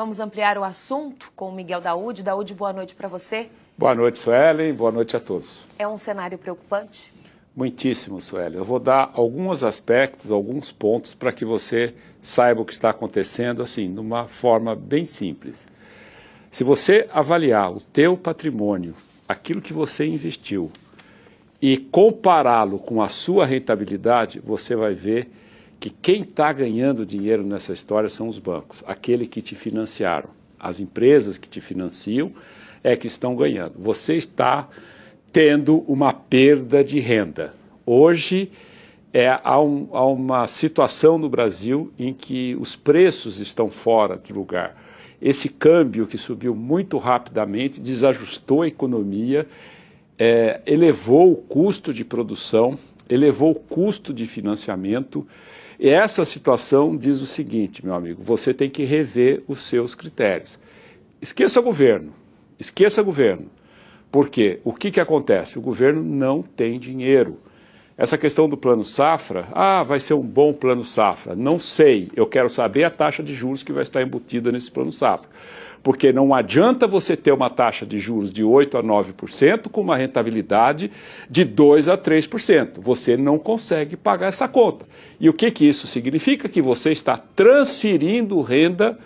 Vamos ampliar o assunto com o Miguel Daúde. Daúde, boa noite para você. Boa noite, Suelen. Boa noite a todos. É um cenário preocupante? Muitíssimo, Suelen. Eu vou dar alguns aspectos, alguns pontos para que você saiba o que está acontecendo, assim, de uma forma bem simples. Se você avaliar o teu patrimônio, aquilo que você investiu, e compará-lo com a sua rentabilidade, você vai ver que quem está ganhando dinheiro nessa história são os bancos, aqueles que te financiaram. As empresas que te financiam é que estão ganhando. Você tendo uma perda de renda. Hoje há uma situação no Brasil em que os preços estão fora de lugar. Esse câmbio que subiu muito rapidamente desajustou a economia, elevou o custo de produção, elevou o custo de financiamento. E essa situação diz o seguinte, meu amigo, você tem que rever os seus critérios. Esqueça governo. Por quê? O que acontece? O governo não tem dinheiro. Essa questão do plano safra, vai ser um bom plano safra. Não sei, eu quero saber a taxa de juros que vai estar embutida nesse plano safra. Porque não adianta você ter uma taxa de juros de 8% a 9% com uma rentabilidade de 2% a 3%. Você não consegue pagar essa conta. E o que isso significa? Que você está transferindo renda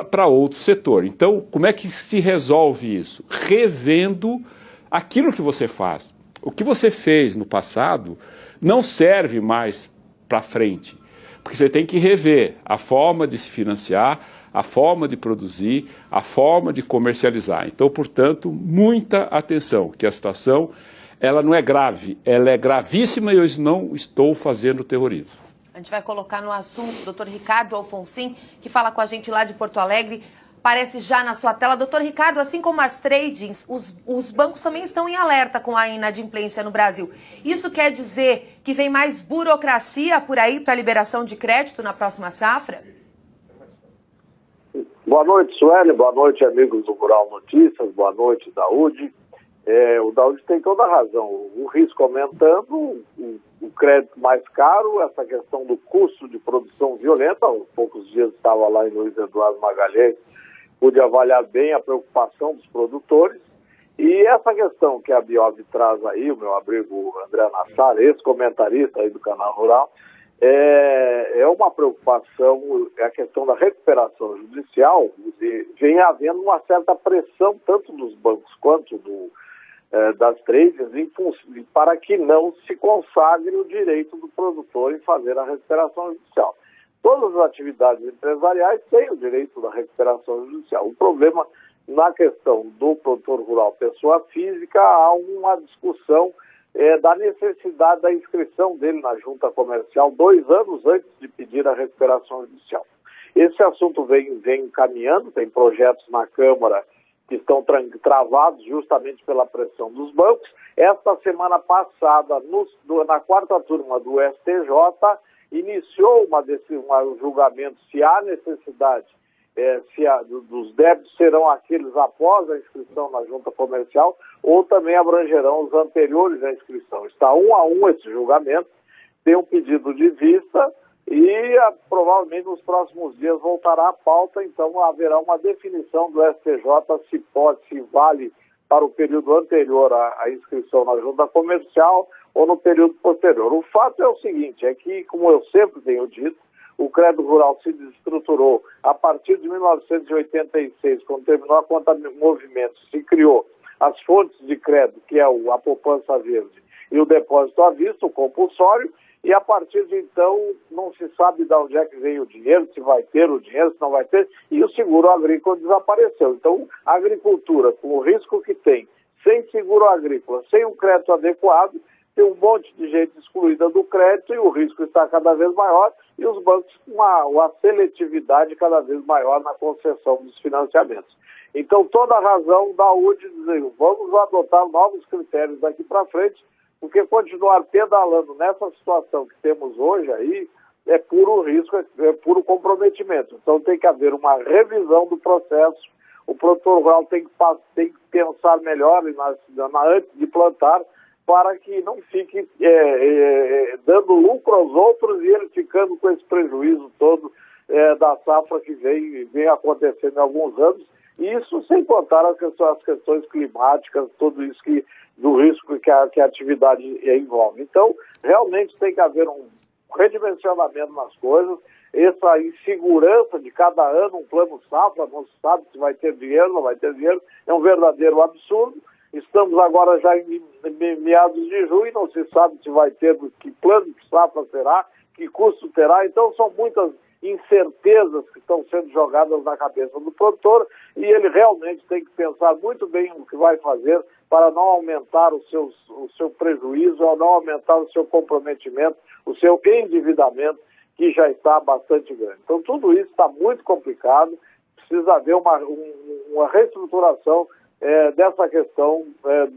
para outro setor. Então, como é que se resolve isso? Revendo aquilo que você faz. O que você fez no passado não serve mais para frente, porque você tem que rever a forma de se financiar, a forma de produzir, a forma de comercializar. Então, portanto, muita atenção, que a situação ela não é grave, ela é gravíssima e eu não estou fazendo terrorismo. A gente vai colocar no assunto o Dr. Ricardo Alfonsin, que fala com a gente lá de Porto Alegre. Aparece já na sua tela. Doutor Ricardo, assim como as tradings, os bancos também estão em alerta com a inadimplência no Brasil. Isso quer dizer que vem mais burocracia por aí para a liberação de crédito na próxima safra? Boa noite, Sueli. Boa noite, amigos do Rural Notícias. Boa noite, Daúde. O Daúde tem toda a razão. O risco aumentando, o crédito mais caro, essa questão do custo de produção violenta. Há poucos dias estava lá em Luiz Eduardo Magalhães, pude avaliar bem a preocupação dos produtores. E essa questão que a Biob traz aí, o meu amigo André Nassar, ex-comentarista aí do Canal Rural, é uma preocupação, é a questão da recuperação judicial. Vem havendo uma certa pressão, tanto dos bancos quanto das traders, para que não se consagre o direito do produtor em fazer a recuperação judicial. Todas as atividades empresariais têm o direito da recuperação judicial. O problema, na questão do produtor rural pessoa física, há uma discussão da necessidade da inscrição dele na junta comercial 2 anos antes de pedir a recuperação judicial. Esse assunto vem caminhando, tem projetos na Câmara que estão travados justamente pela pressão dos bancos. Esta semana passada, na 4ª turma do STJ, iniciou um julgamento se há necessidade, dos débitos serão aqueles após a inscrição na junta comercial ou também abrangerão os anteriores à inscrição. Está 1 a 1 esse julgamento, tem um pedido de vista e provavelmente nos próximos dias voltará à pauta, então haverá uma definição do STJ se vale para o período anterior à inscrição na junta comercial ou no período posterior. O fato é o seguinte, é que, como eu sempre tenho dito, o crédito rural se desestruturou a partir de 1986, quando terminou a conta movimento, se criou as fontes de crédito, que é a poupança verde, e o depósito à vista, o compulsório, e a partir de então não se sabe de onde é que veio o dinheiro, se vai ter o dinheiro, se não vai ter, e o seguro agrícola desapareceu. Então, a agricultura, com o risco que tem, sem seguro agrícola, sem um crédito adequado, tem um monte de gente excluída do crédito e o risco está cada vez maior e os bancos com uma seletividade cada vez maior na concessão dos financiamentos. Então, toda a razão da UD dizer, vamos adotar novos critérios daqui para frente, porque continuar pedalando nessa situação que temos hoje aí é puro risco, é puro comprometimento. Então, tem que haver uma revisão do processo. O produtor rural tem que pensar melhor antes de plantar, para que não fique dando lucro aos outros e ele ficando com esse prejuízo todo da safra que vem acontecendo em alguns anos, e isso sem contar as questões climáticas, tudo isso do risco que a atividade envolve. Então, realmente tem que haver um redimensionamento nas coisas, essa insegurança de cada ano, um plano safra, não se sabe se vai ter dinheiro, não vai ter dinheiro, é um verdadeiro absurdo. Estamos agora já em meados de junho, não se sabe se vai ter, que plano de safra será, que custo terá, então são muitas incertezas que estão sendo jogadas na cabeça do produtor e ele realmente tem que pensar muito bem o que vai fazer para não aumentar o seu prejuízo, ou não aumentar o seu comprometimento, o seu endividamento, que já está bastante grande. Então tudo isso está muito complicado, precisa haver uma reestruturação dessa questão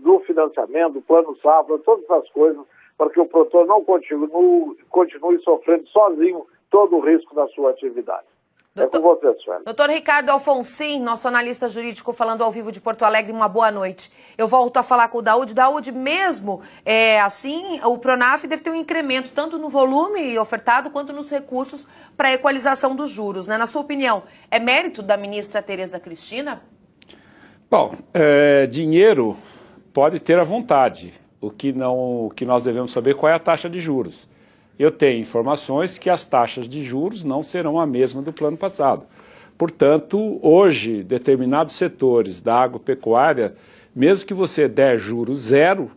do financiamento, do plano safra, todas essas coisas, para que o produtor não continue sofrendo sozinho todo o risco da sua atividade. É com você, Sueli. Doutor Ricardo Alfonsin, nosso analista jurídico, falando ao vivo de Porto Alegre, uma boa noite. Eu volto a falar com o Daúde. Daúde, mesmo assim, o Pronaf deve ter um incremento tanto no volume ofertado quanto nos recursos para a equalização dos juros, né? Na sua opinião, é mérito da ministra Tereza Cristina? Bom, dinheiro pode ter à vontade. O que nós devemos saber qual é a taxa de juros. Eu tenho informações que as taxas de juros não serão a mesma do plano passado. Portanto, hoje, determinados setores da agropecuária, mesmo que você der juros zero,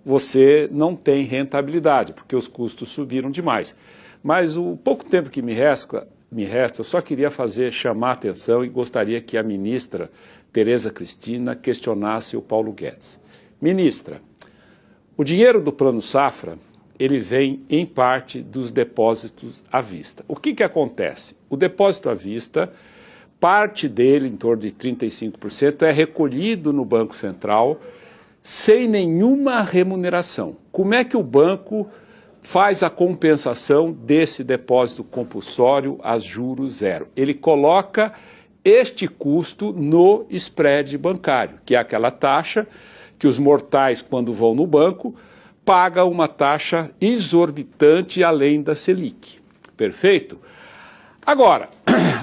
você não tem rentabilidade, porque os custos subiram demais. Mas o pouco tempo que me resta, eu só queria chamar a atenção e gostaria que a ministra Tereza Cristina questionasse o Paulo Guedes. Ministra, o dinheiro do Plano Safra, ele vem, em parte, dos depósitos à vista. O que acontece? O depósito à vista, parte dele, em torno de 35%, é recolhido no Banco Central sem nenhuma remuneração. Como é que o banco faz a compensação desse depósito compulsório a juros zero? Ele coloca este custo no spread bancário, que é aquela taxa que os mortais, quando vão no banco, paga uma taxa exorbitante além da Selic. Perfeito? Agora,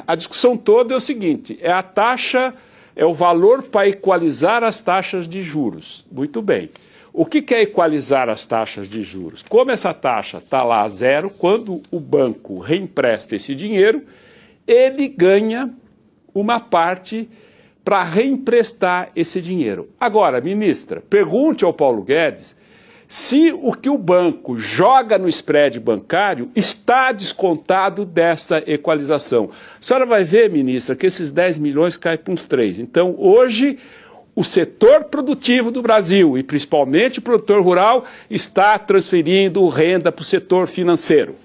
a discussão toda é o seguinte, é a taxa, é o valor para equalizar as taxas de juros. Muito bem. O que é equalizar as taxas de juros? Como essa taxa está lá a zero, quando o banco reempresta esse dinheiro, ele ganha uma parte para reemprestar esse dinheiro. Agora, ministra, pergunte ao Paulo Guedes se o que o banco joga no spread bancário está descontado desta equalização. A senhora vai ver, ministra, que esses 10 milhões caem para uns 3. Então, hoje, o setor produtivo do Brasil, e principalmente o produtor rural, está transferindo renda para o setor financeiro.